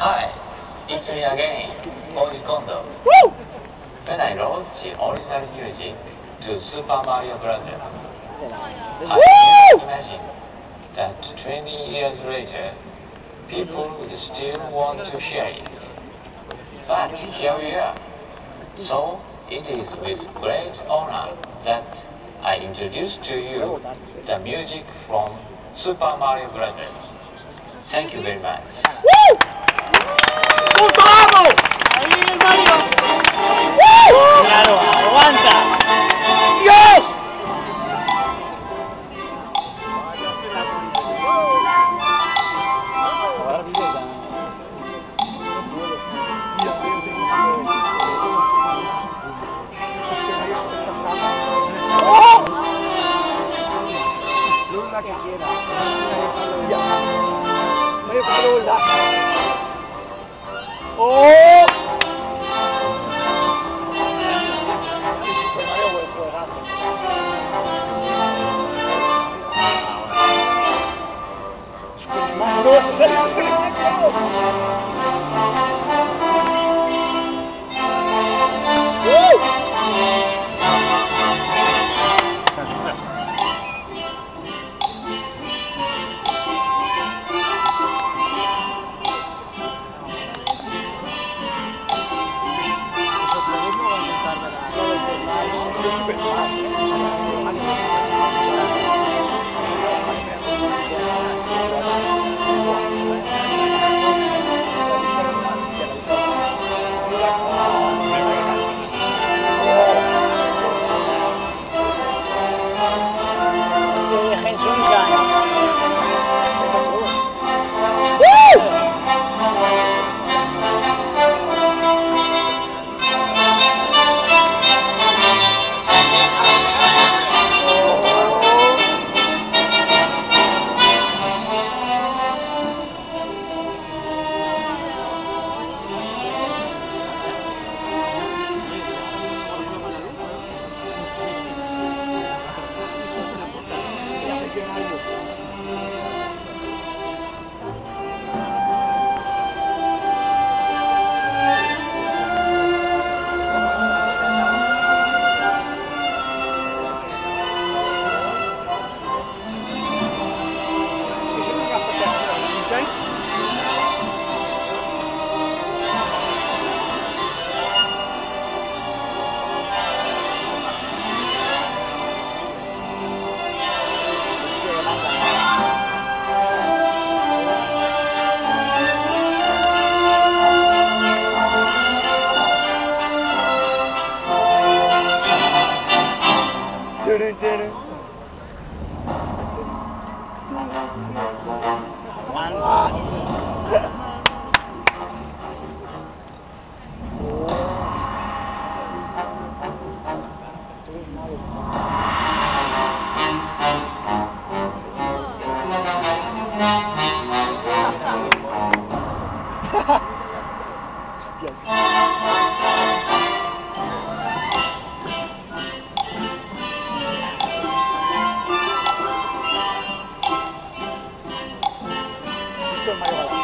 Hi, it's me again, Koji Kondo. When I wrote the original music to Super Mario Bros., I didn't imagine that 20 years later, people would still want to hear it. But here we are. So, it is with great honor that I introduce to you the music from Super Mario Bros. Thank you very much. ¡Vamos! ¡Ahí viene Mario! ¡Claro! ¡Aguanta! ¡Dios! Que quiera. Mario, controla. ¡Oh! Mario